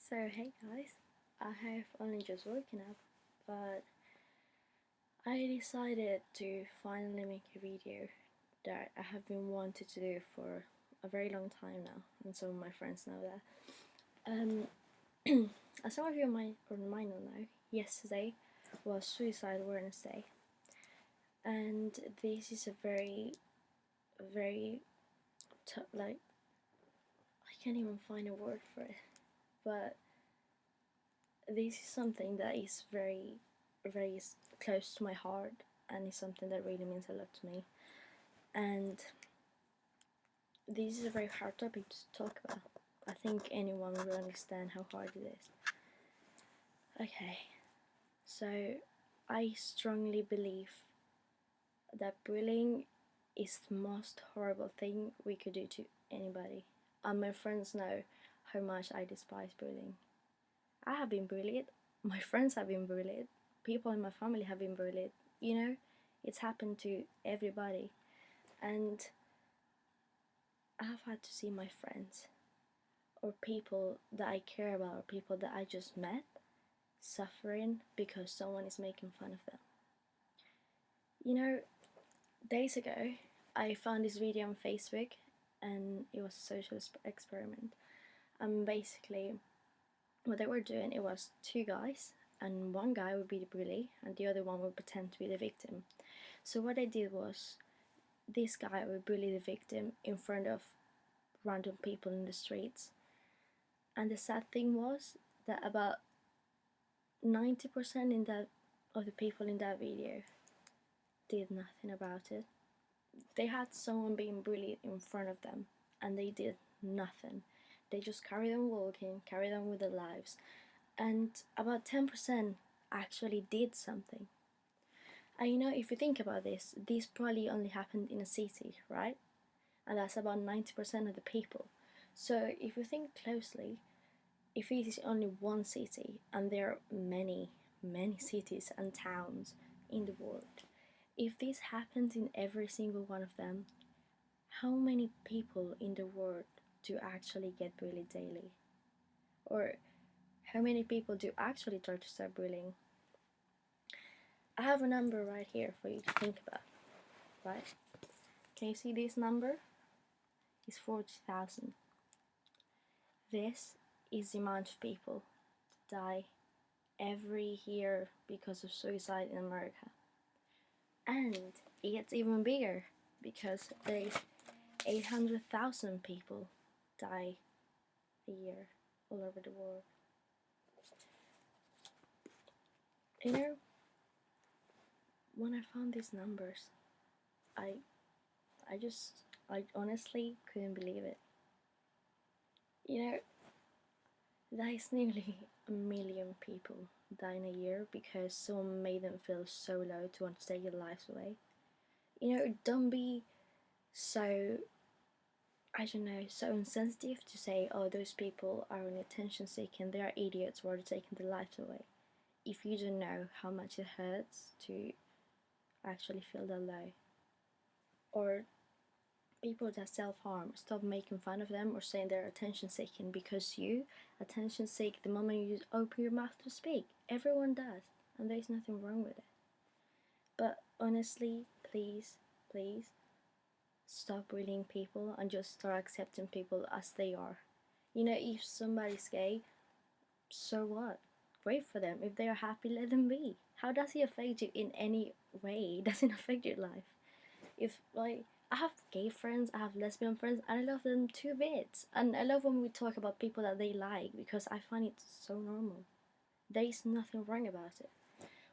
So hey guys, I have only just woken up, but I decided to finally make a video that I have been wanting to do for a very long time now, and some of my friends know that. As some of you might know, yesterday was Suicide Awareness Day, and this is a very like I can't even find a word for it, but this is something that is very close to my heart, and is something that really means a lot to me. And this is a very hard topic to talk about. I think anyone will understand how hard it is. Okay, so I strongly believe that bullying is the most horrible thing we could do to anybody. And my friends know how much I despise bullying. I have been bullied, my friends have been bullied, people in my family have been bullied. You know, it's happened to everybody. And I've had to see my friends or people that I care about, or people that I just met, suffering because someone is making fun of them. You know, days ago I found this video on Facebook, and it was a social experiment. And basically what they were doing, it was two guys, and one guy would be the bully and the other one would pretend to be the victim. So what they did was, this guy would bully the victim in front of random people in the streets. And the sad thing was that about 90% of the people in that video did nothing about it. They had someone being bullied in front of them and they did nothing. They just carried on walking, carried on with their lives. And about 10% actually did something. And you know, if you think about this probably only happened in a city, right? And that's about 90% of the people. So if you think closely, if it is only one city, and there are many cities and towns in the world, if this happens in every single one of them, how many people in the world do actually get bullied daily? Or how many people do actually try to stop bullying? I have a number right here for you to think about, right? Can you see this number? It's 40,000. This is the amount of people that die every year because of suicide in America. And it gets even bigger because there's 800,000 people die a year all over the world. You know, when I found these numbers, I honestly couldn't believe it. You know, that is nearly 1,000,000 people dying a year because someone made them feel so low to want to take their lives away. You know, don't be so, I don't know, so insensitive to say, oh, those people are only attention seeking, they are idiots who are taking their lives away. If you don't know how much it hurts to actually feel that low. Or people that self-harm, stop making fun of them or saying they're attention seeking, because you attention seek the moment you open your mouth to speak. Everyone does, and there's nothing wrong with it. But honestly, please stop bullying people and just start accepting people as they are. You know, if somebody's gay, so what? Great for them. If they are happy, let them be. How does it affect you in any way? It doesn't affect your life. If, like, I have gay friends, I have lesbian friends, and I love them to bits. And I love when we talk about people that they like, because I find it so normal. There is nothing wrong about it.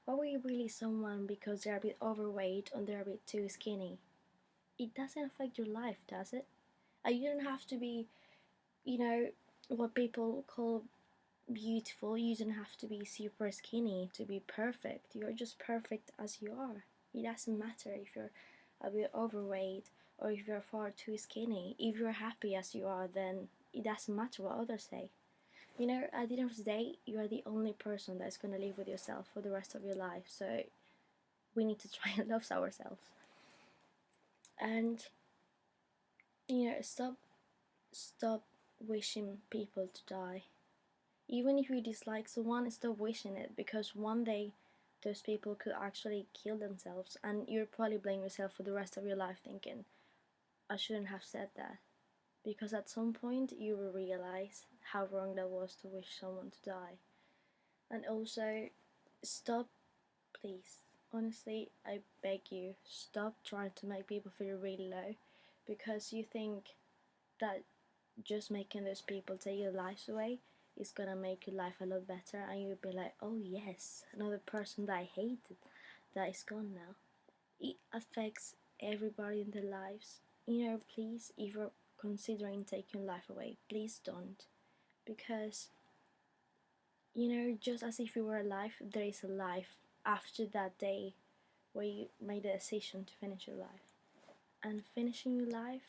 Why would you bully someone because they're a bit overweight or they're a bit too skinny? It doesn't affect your life, does it? And you don't have to be, you know, what people call beautiful. You don't have to be super skinny to be perfect. You're just perfect as you are. It doesn't matter if you're a bit overweight or if you're far too skinny. If you're happy as you are, then it doesn't matter what others say. You know, at the end of the day, you are the only person that's going to live with yourself for the rest of your life. So we need to try and love ourselves. And, you know, stop wishing people to die. Even if you dislike someone, stop wishing it, because one day those people could actually kill themselves, and you'll probably blame yourself for the rest of your life thinking, I shouldn't have said that. Because at some point you will realize how wrong that was to wish someone to die. And also, stop, please. Honestly, I beg you, stop trying to make people feel really low, because you think that just making those people take your lives away is gonna make your life a lot better, and you'll be like, oh yes, another person that I hated that is gone now. It affects everybody in their lives. Please, if you're considering taking life away, please don't. Because, just as if you were alive, there is a life after that day where you made a decision to finish your life. And finishing your life,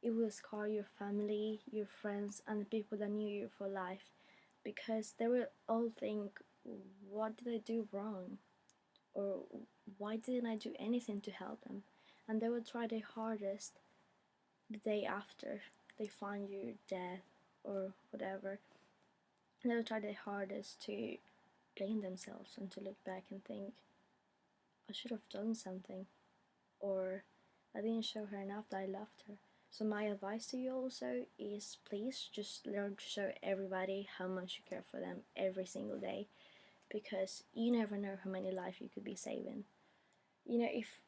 it will scar your family, your friends, and the people that knew you for life, because they will all think, what did I do wrong? Or why didn't I do anything to help them? And they will try their hardest the day after they find you dead or whatever. And they will try their hardest to blame themselves and to look back and think, I should have done something, or I didn't show her enough that I loved her. So my advice to you also is, please just learn to show everybody how much you care for them every single day, because you never know how many lives you could be saving. If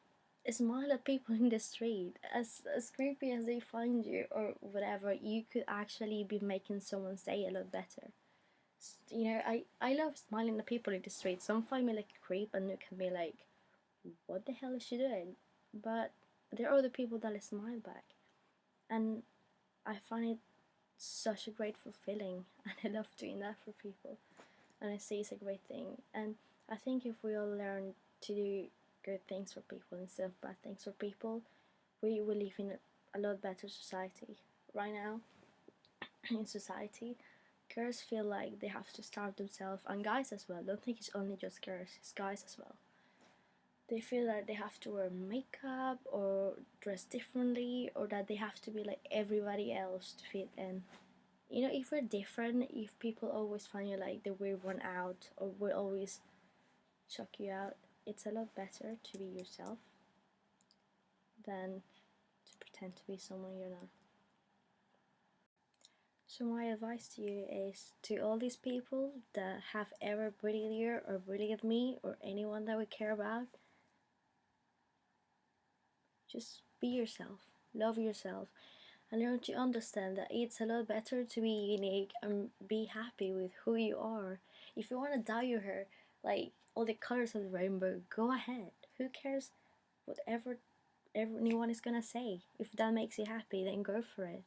smile at people in the street, as creepy as they find you or whatever, you could actually be making someone's day a lot better. I love smiling at people in the street. Some find me like a creep and look at me like, what the hell is she doing? But there are other people that smile back, and I find it such a great fulfilling, and I love doing that for people, and I see it's a great thing. And I think if we all learn to do good things for people instead of bad things for people, we will live in a lot better society. Right now, in society, girls feel like they have to starve themselves, and guys as well. Don't think it's only just girls, it's guys as well. They feel that they have to wear makeup or dress differently, or that they have to be like everybody else to fit in. If we're different, if people always find you like the weird one out, or will always chuck you out, it's a lot better to be yourself than to pretend to be someone you're not. So my advice to you is, to all these people that have ever bullied you or bullied me or anyone that we care about, just be yourself, love yourself, and learn to understand that it's a lot better to be unique and be happy with who you are. If you want to dye your hair like all the colors of the rainbow, go ahead. Who cares whatever anyone is gonna say? If that makes you happy, then go for it.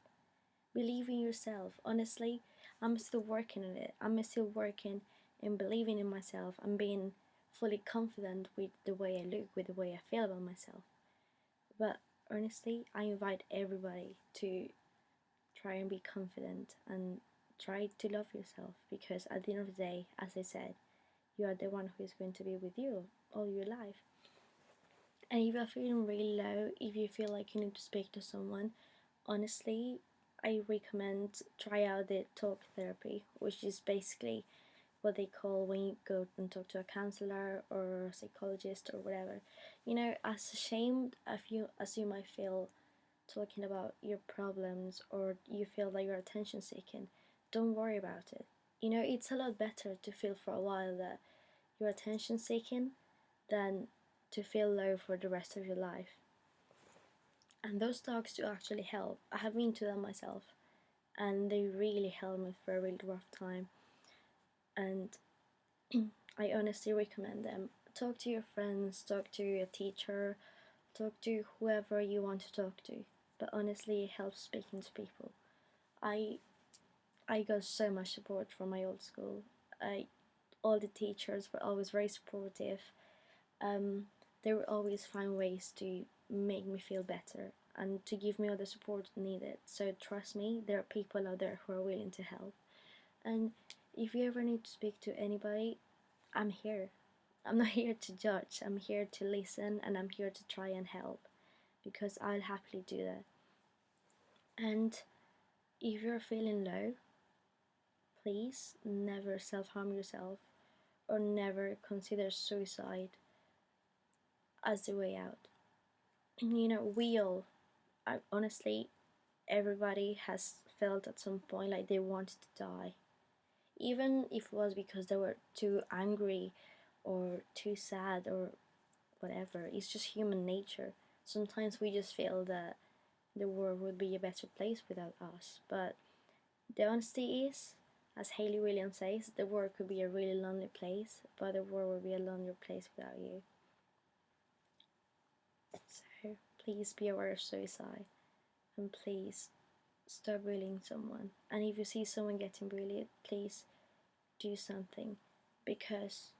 Believe in yourself. Honestly, I'm still working on it. I'm still working and believing in myself and being fully confident with the way I look, with the way I feel about myself. But honestly, I invite everybody to try and be confident and try to love yourself, because at the end of the day, as I said, you are the one who is going to be with you all your life. And if you're feeling really low, if you feel like you need to speak to someone, honestly, I recommend try out the talk therapy, which is basically what they call when you go and talk to a counselor or a psychologist or whatever. As ashamed as you might feel talking about your problems, or you feel like you're attention seeking, don't worry about it. It's a lot better to feel for a while that you're attention seeking than to feel low for the rest of your life. And those talks do actually help. I have been to them myself, and they really helped me for a really rough time. And I honestly recommend them. Talk to your friends, talk to a teacher, talk to whoever you want to talk to. But honestly, it helps speaking to people. I I got so much support from my old school. All the teachers were always very supportive. Um, they would always find ways to make me feel better and to give me all the support needed. So trust me, there are people out there who are willing to help. And if you ever need to speak to anybody, I'm here. I'm not here to judge. I'm here to listen, and I'm here to try and help, because I'll happily do that. And if you're feeling low, please never self-harm yourself or never consider suicide as the way out. You know, we all, honestly, everybody has felt at some point like they wanted to die. Even if it was because they were too angry or too sad or whatever, it's just human nature. Sometimes we just feel that the world would be a better place without us. But the honesty is, as Hayley Williams says, the world could be a really lonely place, but the world would be a lonelier place without you. So please be aware of suicide, and please stop bullying someone. And if you see someone getting bullied, please do something, because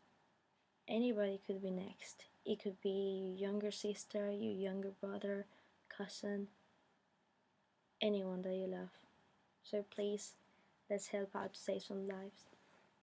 anybody could be next. It could be your younger sister, your younger brother, cousin, anyone that you love. So please, let's help out to save some lives.